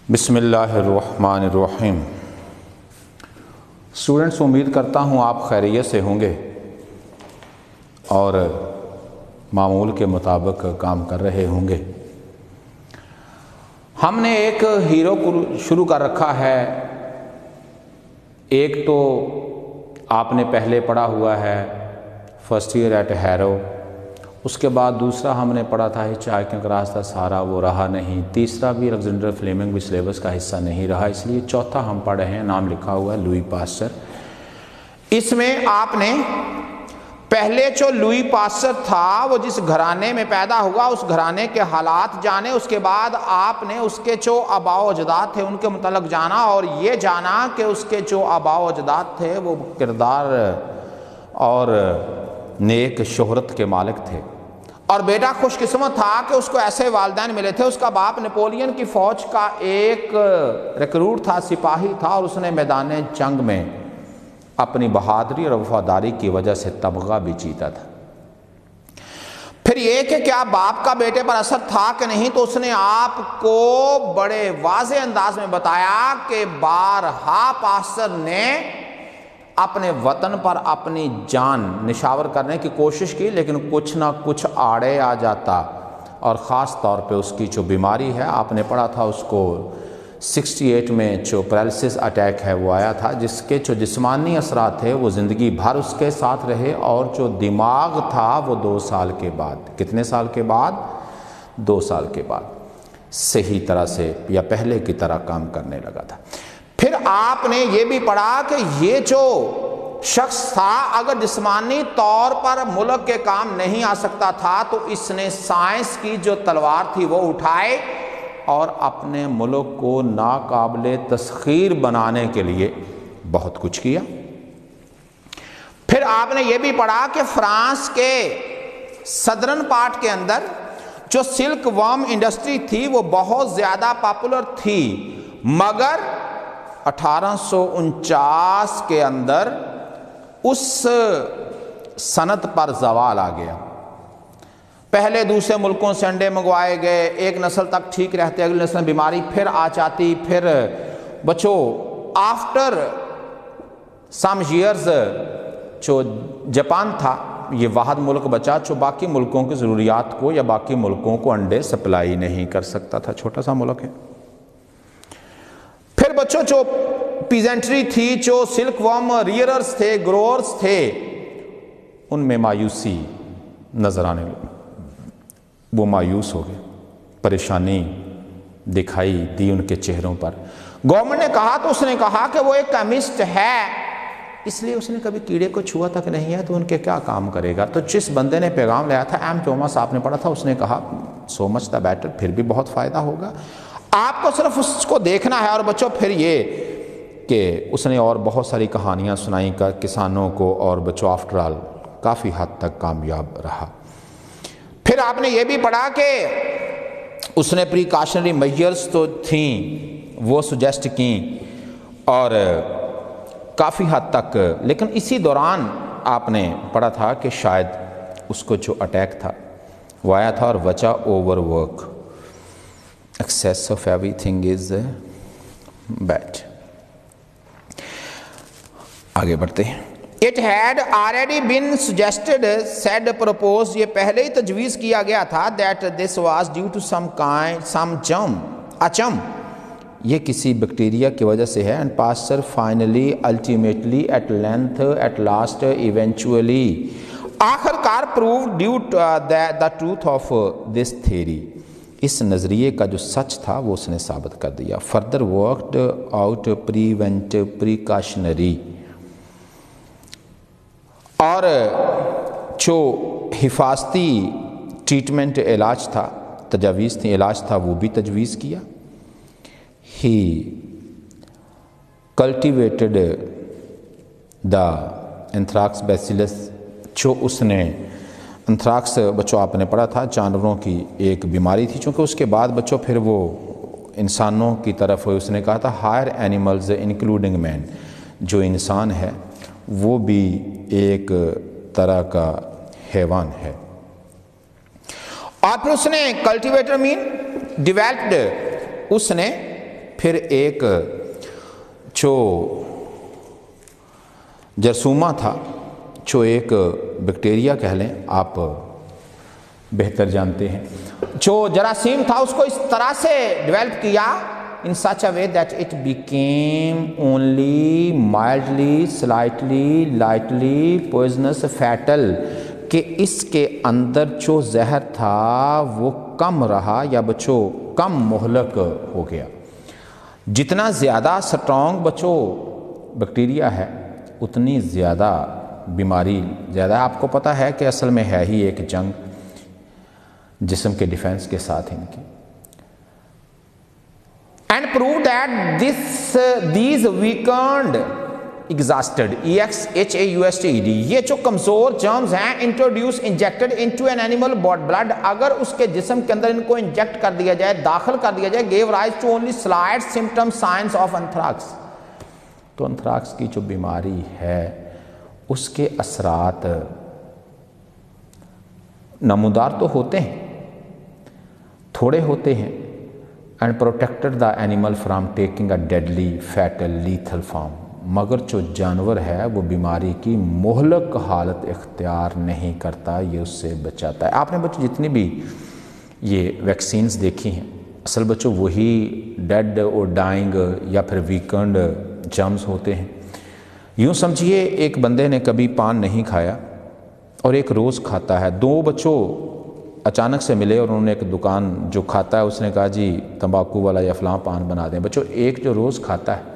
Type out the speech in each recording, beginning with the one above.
بسم اللہ الرحمن الرحیم۔ اسٹوڈنٹس، امید کرتا ہوں آپ خیریت سے ہوں گے اور معمول کے مطابق کام کر رہے ہوں گے۔ ہم نے ایک ہیرو کو شروع کر رکھا ہے، ایک تو آپ نے پہلے پڑھا ہوا ہے فرسٹ ایئر ایٹ ہیرو، اس کے بعد دوسرا ہم نے پڑھا تھا ہچ ہائکنگ کا راستہ سارا، وہ رہا نہیں، تیسرا بھی الیگزینڈر فلیمنگ بھی سلیبس کا حصہ نہیں رہا، اس لیے چوتھا ہم پڑھ رہے ہیں، نام لکھا ہوا ہے لوئی پاسچر۔ اس میں آپ نے پہلے جو لوئی پاسچر تھا وہ جس گھرانے میں پیدا ہوا اس گھرانے کے حالات جانے، اس کے بعد آپ نے اس کے جو آباء و اجداد تھے ان کے متعلق جانا، اور یہ جانا کہ اس کے جو آباء و اجداد تھے وہ کردار اور نیک شہرت کے مالک تھے، اور بیٹا خوش قسمت تھا کہ اس کو ایسے والدین ملے تھے۔ اس کا باپ نیپولین کی فوج کا ایک ریکروٹ تھا، سپاہی تھا، اور اس نے میدان جنگ میں اپنی بہادری اور وفاداری کی وجہ سے تمغہ بھی جیتا تھا۔ پھر یہ کہ کیا باپ کا بیٹے پر اثر تھا کہ نہیں، تو اس نے آپ کو بڑے واضح انداز میں بتایا کہ بارہا پاسچر نے اپنے وطن پر اپنی جان نشاور کرنے کی کوشش کی، لیکن کچھ نہ کچھ آڑے آ جاتا، اور خاص طور پہ اس کی جو بیماری ہے، آپ نے پڑھا تھا اس کو 68 میں جو پیرالسس اٹیک ہے وہ آیا تھا، جس کے جو جسمانی اثرات تھے وہ زندگی بھر اس کے ساتھ رہے، اور جو دماغ تھا وہ 2 سال کے بعد، کتنے سال کے بعد؟ 2 سال کے بعد صحیح طرح سے یا پہلے کی طرح کام کرنے لگا تھا۔ پھر آپ نے یہ بھی پڑھا کہ یہ جو شخص تھا اگر جسمانی طور پر ملک کے کام نہیں آ سکتا تھا تو اس نے سائنس کی جو تلوار تھی وہ اٹھائے اور اپنے ملک کو ناقابل تسخیر بنانے کے لیے بہت کچھ کیا۔ پھر آپ نے یہ بھی پڑھا کہ فرانس کے صدرن پارٹ کے اندر جو سلک ورم انڈسٹری تھی وہ بہت زیادہ پاپولر تھی، مگر 1849 کے اندر اس صنعت پر زوال آ گیا۔ پہلے دوسرے ملکوں سے انڈے منگوائے گئے، ایک نسل تک ٹھیک رہتے، اگلی نسل میں بیماری پھر آ جاتی، پھر بچوں آفٹر سم ایئرز جو جاپان تھا یہ واحد ملک بچا جو باقی ملکوں کی ضروریات کو یا باقی ملکوں کو انڈے سپلائی نہیں کر سکتا تھا، چھوٹا سا ملک ہے۔ پھر بچوں جو پیزنٹری تھی، جو سلک ورم ریئررز تھے، گروورز تھے، ان میں مایوسی نظر آنے لگی، وہ مایوس ہو گئے، پریشانی دکھائی دی ان کے چہروں پر۔ گورنمنٹ نے کہا تو اس نے کہا کہ وہ ایک کیمسٹ ہے، اس لیے اس نے کبھی کیڑے کو چھوا تک نہیں ہے تو ان کے کیا کام کرے گا۔ تو جس بندے نے پیغام لایا تھا ایم توماس، آپ نے پڑھا تھا، اس نے کہا سو مچ دا بیٹر، پھر بھی بہت فائدہ ہوگا، آپ کو صرف اس کو دیکھنا ہے۔ اور بچوں پھر یہ کہ اس نے اور بہت ساری کہانیاں سنائیں کسانوں کو، اور بچوں آفٹر آل کافی حد تک کامیاب رہا۔ پھر آپ نے یہ بھی پڑھا کہ اس نے پریکاشنری میجرز تو تھیں وہ سجیسٹ کیں اور کافی حد تک، لیکن اسی دوران آپ نے پڑھا تھا کہ شاید اس کو جو اٹیک تھا وہ آیا تھا، اور وجہ over work, access of every thing is bad. آگے بڑھتے ہیں۔ It had already been suggested, said, proposed، یہ پہلے ہی تجویز کیا گیا تھا that this was due to some germ، یہ کسی بیکٹیریا کی وجہ سے ہے، and Pasteur finally, ultimately, at length, at last, eventually، آخر کار proved due to the truth of this theory، اس نظریے کا جو سچ تھا وہ اس نے ثابت کر دیا۔ further worked out preventive precautionary، اور جو حفاظتی ٹریٹمنٹ علاج تھا، تجاویز تھی، علاج تھا، وہ بھی تجویز کیا۔ ہی کلٹیویٹڈ دا انتھراکس بیسیلس، جو اس نے انتھراکس بچوں آپ نے پڑھا تھا جانوروں کی ایک بیماری تھی، چونکہ اس کے بعد بچوں پھر وہ انسانوں کی طرف ہوئی، اس نے کہا تھا ہائر اینیملز انکلوڈنگ مین، جو انسان ہے وہ بھی ایک طرح کا حیوان ہے۔ اور پھر اس نے کلٹیویٹر مین ڈیویلپڈ، اس نے پھر ایک جو جرثومہ تھا، جو ایک بیکٹیریا کہہ لیں، آپ بہتر جانتے ہیں، جو جراثیم تھا اس کو اس طرح سے ڈیولپ کیا in such a way that it became only mildly, slightly, lightly poisonous, fatal، کہ اس کے اندر جو زہر تھا وہ کم رہا یا بچوں کم مہلک ہو گیا۔ جتنا زیادہ سٹرونگ بچوں بیکٹیریا ہے اتنی زیادہ بیماری زیادہ ہے۔ آپ کو پتہ ہے کہ اصل میں ہے ہی ایک جنگ جسم کے ڈیفینس کے ساتھ ان کی۔ And prove that these weakened exhausted EXHAUSTED یہ جو کمزور جرمز ہیں introduce injected into an animal blood, اگر اس کے جسم کے اندر ان کو انجیکٹ کر دیا جائے، داخل کر دیا جائے، give rise to only slight symptom signs of anthrax, تو انتھراکس کی جو بیماری ہے اس کے اثرات نمودار تو ہوتے ہیں، تھوڑے ہوتے ہیں، and protected the animal from taking a deadly, fatal, lethal form، مگر جو جانور ہے وہ بیماری کی مہلک حالت اختیار نہیں کرتا، یہ اس سے بچاتا ہے۔ آپ نے بچوں جتنی بھی یہ ویکسینز دیکھی ہیں اصل بچوں وہی ڈیڈ اور ڈائنگ یا پھر ویکنڈ جرمز ہوتے ہیں۔ یوں سمجھیے ایک بندے نے کبھی پان نہیں کھایا اور ایک روز کھاتا ہے، دو بچوں اچانک سے ملے اور انہوں نے ایک دکان جو کھاتا ہے اس نے کہا جی تمباکو والا یا فلاں پان بنا دیں۔ بچوں ایک جو روز کھاتا ہے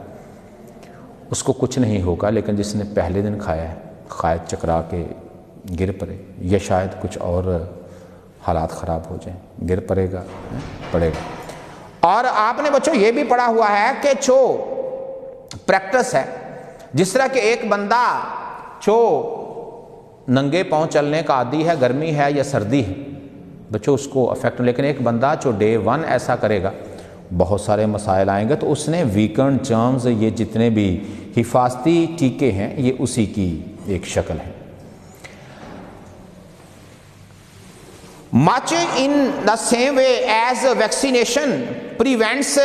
اس کو کچھ نہیں ہوگا، لیکن جس نے پہلے دن کھایا ہے قائد چکرا کے گر پڑے یا شاید کچھ اور حالات خراب ہو جائیں، گر پڑے گا، پڑے گا۔ اور آپ نے بچوں یہ بھی پڑھا ہوا ہے کہ جو پریکٹس ہے، جس طرح کہ ایک بندہ جو ننگے پاؤں چلنے کا عادی ہے، گرمی ہے یا سردی ہے بچوں اس کو افیکٹ، لیکن ایک بندہ جو ڈے 1 ایسا کرے گا بہت سارے مسائل آئیں گے، تو اس نے ویکنڈ جرمز یہ جتنے بھی حفاظتی ٹیکے ہیں یہ اسی کی ایک شکل ہے۔ Much in the same way as vaccination prevents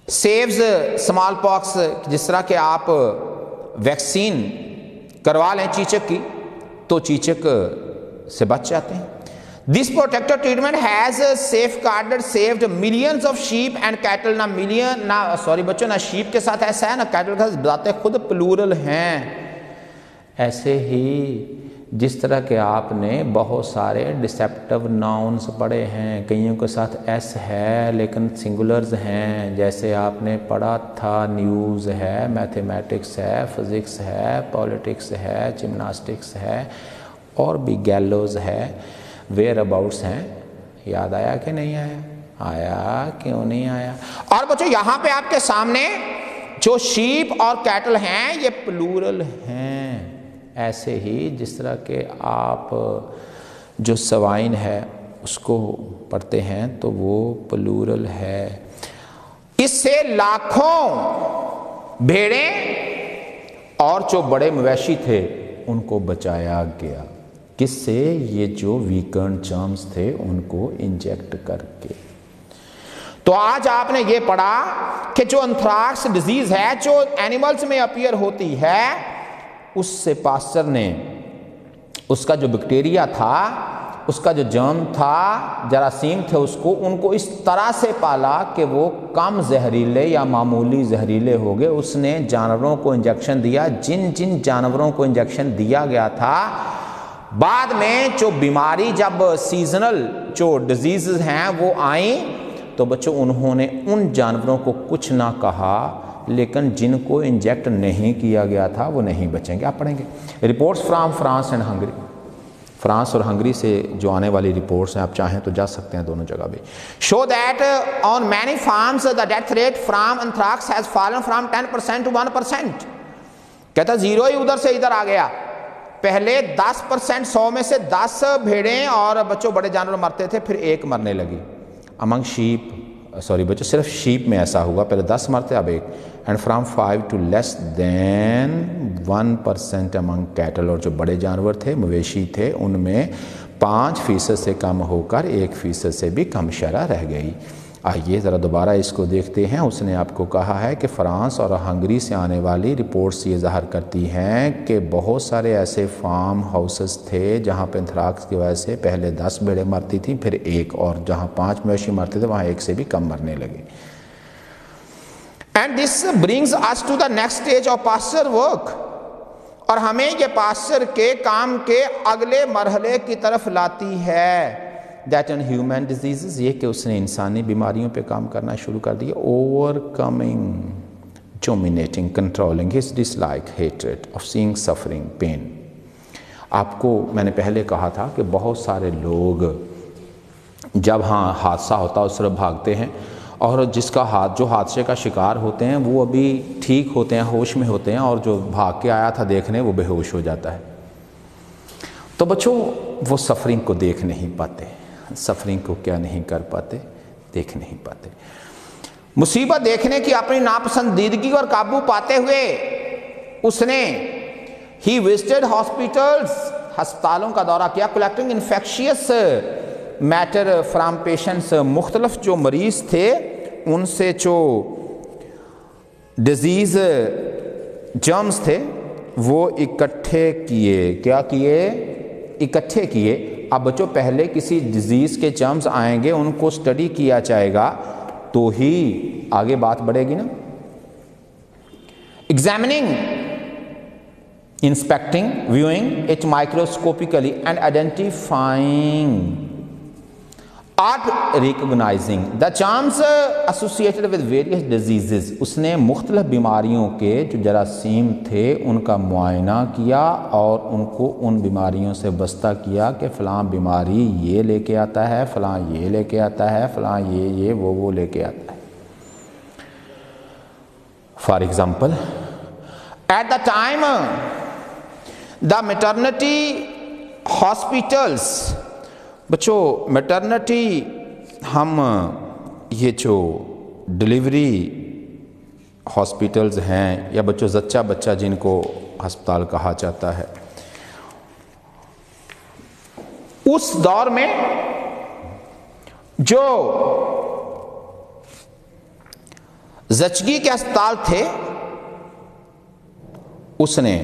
saves small pox، جس طرح کہ آپ ویکسین کروا لیں چیچک کی تو چیچک سے بچ جاتے ہیں۔ This protective treatment has safeguarded saved millions of sheep and cattle، بچوں نہ شیپ کے ساتھ ایسا ہے نہ کیٹل کے ساتھ، بذات خود پلورل ہیں۔ ایسے ہی جس طرح کہ آپ نے بہت سارے ڈسیپٹیو ناؤنز پڑھے ہیں، کئیوں کے ساتھ ایس ہے لیکن سنگولرز ہیں، جیسے آپ نے پڑھا تھا نیوز ہے، میتھمیٹکس ہے، فزکس ہے، پولیٹکس ہے، جمناسٹکس ہے اور بھی گیلوز ہے، ویئر اباؤٹس ہیں۔ یاد آیا کہ نہیں آیا؟ آیا کیوں نہیں آیا؟ اور بچوں یہاں پہ آپ کے سامنے جو شیپ اور کیٹل ہیں یہ پلورل ہیں، ایسے ہی جس طرح کہ آپ جو سوائن ہے اس کو پڑھتے ہیں تو وہ پلورل ہے۔ اس سے لاکھوں بھیڑیں اور جو بڑے مویشی تھے ان کو بچایا گیا، کس سے؟ یہ جو ویکنڈ جرمز تھے ان کو انجیکٹ کر کے۔ تو آج آپ نے یہ پڑھا کہ جو انتھراکس ڈیزیز ہے جو اینیملز میں اپیئر ہوتی ہے، اس سے پاسچر نے اس کا جو بیکٹیریا تھا، اس کا جو جرم تھا، جراثیم تھے، ان کو اس طرح سے پالا کہ وہ کم زہریلے یا معمولی زہریلے ہو گئے۔ اس نے جانوروں کو انجیکشن دیا، جن جانوروں کو انجیکشن دیا گیا تھا بعد میں جو بیماری جب سیزنل جو ڈیزیزز ہیں وہ آئیں تو بچوں انہوں نے ان جانوروں کو کچھ نہ کہا، لیکن جن کو انجیکٹ نہیں کیا گیا تھا وہ نہیں بچیں گے۔ آپ پڑھیں گے reports from France and Hungary, France اور ہنگری سے جو آنے والی رپورٹس ہیں، آپ چاہیں تو جا سکتے ہیں دونوں جگہ بھی۔ Show that on many farms the death rate from anthrax has fallen from 10% to 1%۔ کہتا زیرو ہی ادھر سے ادھر آ گیا، پہلے 10%، 100 میں سے 10 بھیڑیں اور بچوں بڑے جانور مرتے تھے، پھر ایک مرنے لگی۔ امنگ شیپ، بچوں صرف شیپ میں ایسا ہوا، پہلے 10 مرتے اب ایک، and from 5 to less than 1% among cattle, اور جو بڑے جانور تھے، مویشی تھے، ان میں 5% سے کم ہو کر 1% سے بھی کم شرح رہ گئی۔ آئیے ذرا دوبارہ اس کو دیکھتے ہیں۔ اس نے آپ کو کہا ہے کہ فرانس اور ہنگری سے آنے والی رپورٹس یہ ظاہر کرتی ہیں کہ بہت سارے ایسے فارم ہاؤسز تھے جہاں پہ انتھراکس کی وجہ سے پہلے 10 بھیڑیں مرتی تھیں، پھر 1، اور جہاں 5 مویشی مرتے تھے وہاں 1 سے بھی کم مرنے لگے۔ And this brings us to the next stage of pasture work، اور ہمیں یہ پاسچر کے کام کے اگلے مرحلے کی طرف لاتی ہے، that on human diseases، یہ کہ اس نے انسانی بیماریوں پہ کام کرنا شروع کر دیا۔ overcoming، dominating، controlling his dislike، hatred of seeing suffering، pain۔ آپ کو میں نے پہلے کہا تھا کہ بہت سارے لوگ جب حادثہ ہوتا ہے اس طرف بھاگتے ہیں، اور جو حادثے کا شکار ہوتے ہیں وہ ابھی ٹھیک ہوتے ہیں، ہوش میں ہوتے ہیں، اور جو بھاگ کے آیا تھا دیکھنے وہ بے ہوش ہو جاتا ہے۔ تو بچوں وہ سفرنگ کو دیکھ نہیں پاتے، سفرنگ کو کیا نہیں کر پاتے، دیکھ نہیں پاتے۔ مصیبت دیکھنے کی اپنی ناپسندیدگی اور قابو پاتے ہوئے اس نے ہی وزٹڈ ہاسپٹلز، ہسپتالوں کا دورہ کیا، collecting infectious matter from patients, مختلف جو مریض تھے ان سے جو ڈیزیز جرمز تھے وہ اکٹھے کیے۔ کیا کیے؟ اکٹھے کیے۔ اب بچوں پہلے کسی ڈیزیز کے جرمز آئیں گے، ان کو سٹڈی کیا جائے گا تو ہی آگے بات بڑھے گی نا۔ Examining, inspecting, viewing it microscopically and identifying اور recognising the germs associated with various diseases, اس نے مختلف بیماریوں کے جو جراثیم تھے ان کا معائنہ کیا اور ان کو ان بیماریوں سے بستہ کیا کہ فلاں بیماری یہ لے کے آتا ہے، فلاں یہ لے کے آتا ہے، فلاں یہ وہ لے کے آتا ہے۔ For example, at the time the maternity hospitals, بچوں میٹرنٹی ہم یہ جو ڈلیوری ہاسپٹلز ہیں یا بچوں زچہ بچہ جن کو ہسپتال کہا جاتا ہے، اس دور میں جو زچگی کے ہسپتال تھے اس نے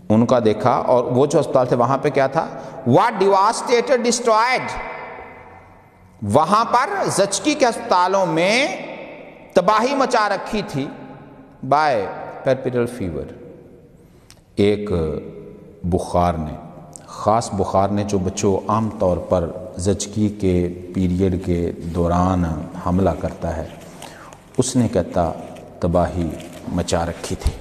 ان کا دیکھا، اور وہ جو ہسپتال تھے وہاں پہ کیا تھا، what devastated destroyed، وہاں پر زچگی کے ہسپتالوں میں تباہی مچا رکھی تھی بائی پرپیرل فیور، ایک بخار نے، خاص بخار نے جو بچوں عام طور پر زچگی کے پیریڈ کے دوران حملہ کرتا ہے، اس نے کہتا تباہی مچا رکھی تھی۔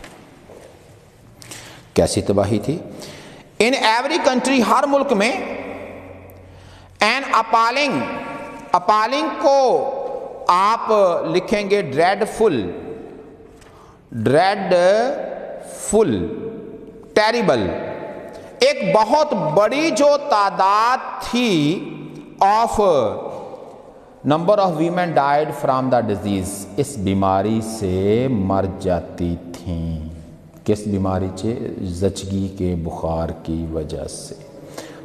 کیسی تباہی تھی؟ ان ایوری کنٹری، ہر ملک میں، این اپالنگ کو آپ لکھیں گے ڈریڈ فل، ٹیریبل، ایک بہت بڑی جو تعداد تھی of number of women died from the disease, اس بیماری سے مر جاتی تھیں۔ کس بیماری سے؟ زچگی کے بخار کی وجہ سے۔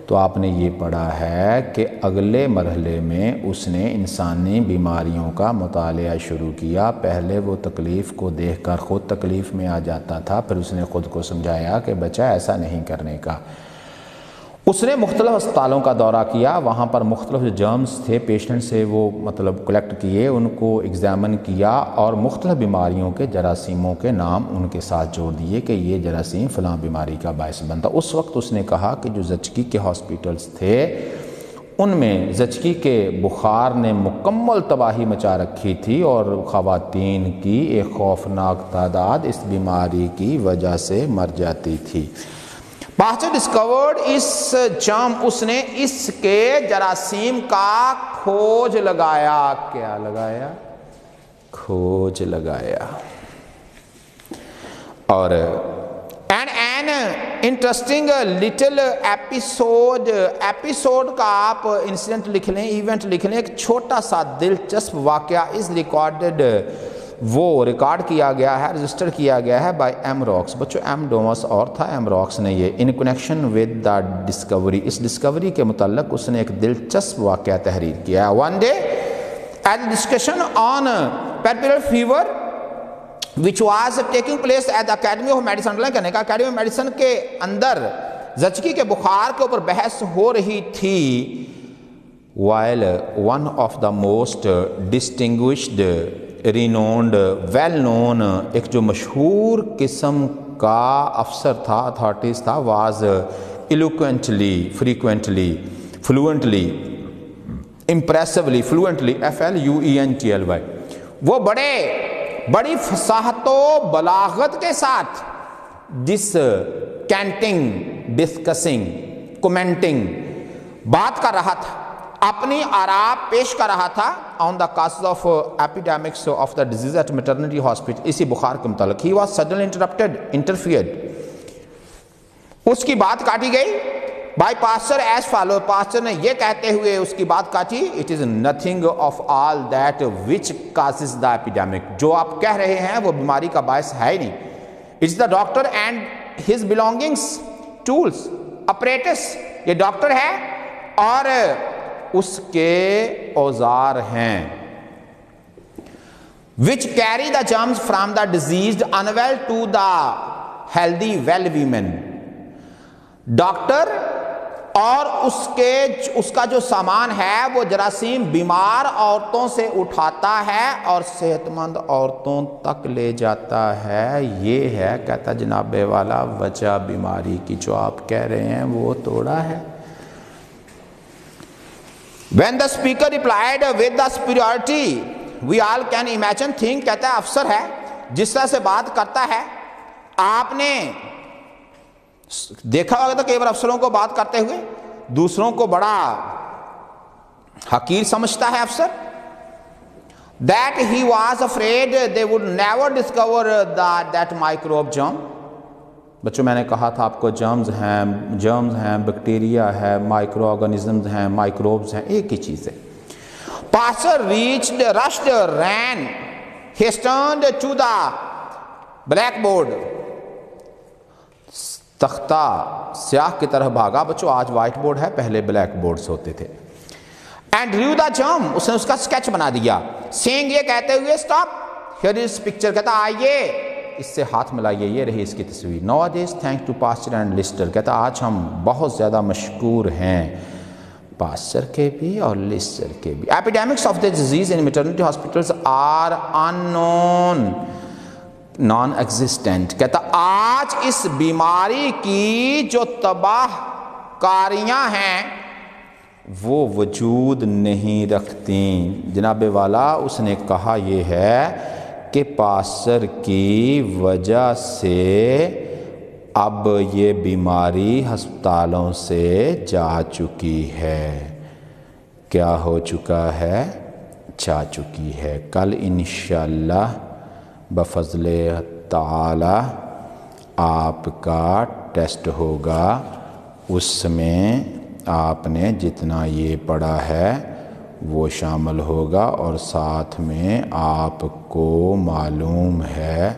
تو آپ نے یہ پڑھا ہے کہ اگلے مرحلے میں اس نے انسانی بیماریوں کا مطالعہ شروع کیا۔ پہلے وہ تکلیف کو دیکھ کر خود تکلیف میں آ جاتا تھا، پھر اس نے خود کو سمجھایا کہ بچہ ایسا نہیں کرنے کا۔ اس نے مختلف ہسپتالوں کا دورہ کیا، وہاں پر مختلف جو جرمز تھے پیشنٹ سے وہ کلیکٹ کیے، ان کو ایگزامن کیا اور مختلف بیماریوں کے جراثیموں کے نام ان کے ساتھ جوڑ دیے کہ یہ جراثیم فلاں بیماری کا باعث بنتا۔ اس وقت اس نے کہا کہ جو زچگی کے ہاسپٹلز تھے ان میں زچگی کے بخار نے مکمل تباہی مچا رکھی تھی اور خواتین کی ایک خوفناک تعداد اس بیماری کی وجہ سے مر جاتی تھی۔ پاسچر ڈسکورڈ اس جرم، اس نے اس کے جراثیم کا کھوج لگایا۔ کیا لگایا؟ کھوج لگایا۔ اور an interesting little ایپیسوڈ کا آپ انسیڈنٹ لکھ لیں، ایونٹ لکھ لیں، ایک چھوٹا سا دلچسپ واقعہ از ریکارڈڈ، وہ ریکارڈ کیا گیا ہے، رجسٹر کیا گیا ہے بائی ایم راکس۔ بچوں ایم ڈومس اور تھا، ایم راکس نے یہ in connection with the discovery, اس ڈسکوری کے متعلق اس نے ایک دلچسپ واقعہ تحریر کیا ہے۔ One day as a discussion on puerperal fever which was taking place at the Academy of Medicine. کہنے کا Academy of Medicine کے اندر زچگی کے بخار کے اوپر بحث ہو رہی تھی. while one of the most distinguished, renowned, well known, ایک جو مشہور قسم کا افسر تھا, اتھارٹیز تھا, was eloquently, frequently, fluently, impressively, fluently, FLUENTLY, وہ بڑی فصاحت و بلاغت کے ساتھ ڈسکینٹنگ, ڈسکسنگ, کومنٹنگ بات کر رہا تھا, اپنی آراء پیش کر رہا تھا on the causes of epidemics of the disease at maternity hospital, اسی بخار کے متعلق. ہی واز سڈنلی انٹرفیئرڈ, اس کی بات کاٹی گئی by pastor as follows. Pastor نے یہ کہتے ہوئے اس کی بات کاٹی, it is nothing of all that which causes the epidemic, جو آپ کہہ رہے ہیں وہ بیماری کا باعث ہے ہی نہیں. It's the doctor and his belongings, tools, apparatus, یہ ڈاکٹر ہے اور اس کے اوزار ہیں. which carry the germs from the diseased unwell to the healthy well women. Doctor اور اس کا جو سامان ہے وہ جراثیم بیمار عورتوں سے اٹھاتا ہے اور صحت مند عورتوں تک لے جاتا ہے. یہ ہے کہتا جناب والا وجہ بیماری کی, جو آپ کہہ رہے ہیں وہ توڑا ہے. When the speaker replied with the superiority we all can imagine, think, کہتا ہے افسر ہے جس طرح سے بات کرتا ہے, آپ نے دیکھا ہوگا تو کئی بار افسروں کو بات کرتے ہوئے دوسروں کو بڑا حقیر سمجھتا ہے افسر. that he was afraid they would never discover that microbe germ. بچوں میں نے کہا تھا آپ کو جرمز ہیں, بیکٹیریا ہے, مائکرو آرگنزمز ہیں, مائکروبز ہیں, ایک ہی چیز ہے. Pastor rushed, ran, hastened to the blackboard. تختہ سیاہ کی طرح بھاگا. بچوں آج وائٹ بورڈ ہے, پہلے بلیک بورڈز ہوتے تھے. and drew the germ, اس نے اس کا سکیچ بنا دیا. saying, یہ کہتے ہوئے stop, here is picture, کہتا آئیے اس سے ہاتھ ملائیے, یہ رہی اس کی تصویر. nowadays thanks to pastor and lister, کہتا آج ہم بہت زیادہ مشکور ہیں پاسٹر کے بھی اور لسٹر کے بھی. epidemics of the disease in maternity hospitals are unknown, naan existent. کہتا آج اس بیماری کی جو تباہ کاریاں ہیں وہ وجود نہیں رکھتی. جناب والا اس نے کہا یہ ہے کہ پاسر کی وجہ سے اب یہ بیماری ہسپتالوں سے جا چکی ہے. کیا ہو چکا ہے؟ جا چکی ہے. کل انشاءاللہ بفضل تعالی آپ کا ٹیسٹ ہوگا, اس میں آپ نے جتنا یہ پڑھا ہے وہ شامل ہوگا, اور ساتھ میں آپ کو معلوم ہے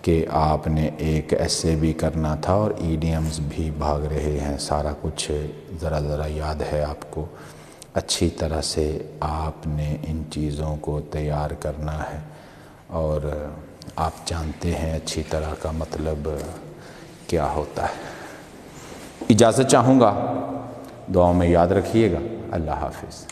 کہ آپ نے ایک ایسے بھی کرنا تھا اور ایڈیمز بھی بھاگ رہے ہیں. سارا کچھ ذرا یاد ہے آپ کو. اچھی طرح سے آپ نے ان چیزوں کو تیار کرنا ہے, اور آپ جانتے ہیں اچھی طرح کا مطلب کیا ہوتا ہے. اجازت چاہوں گا, دعاؤں میں یاد رکھیے گا. اللہ حافظ.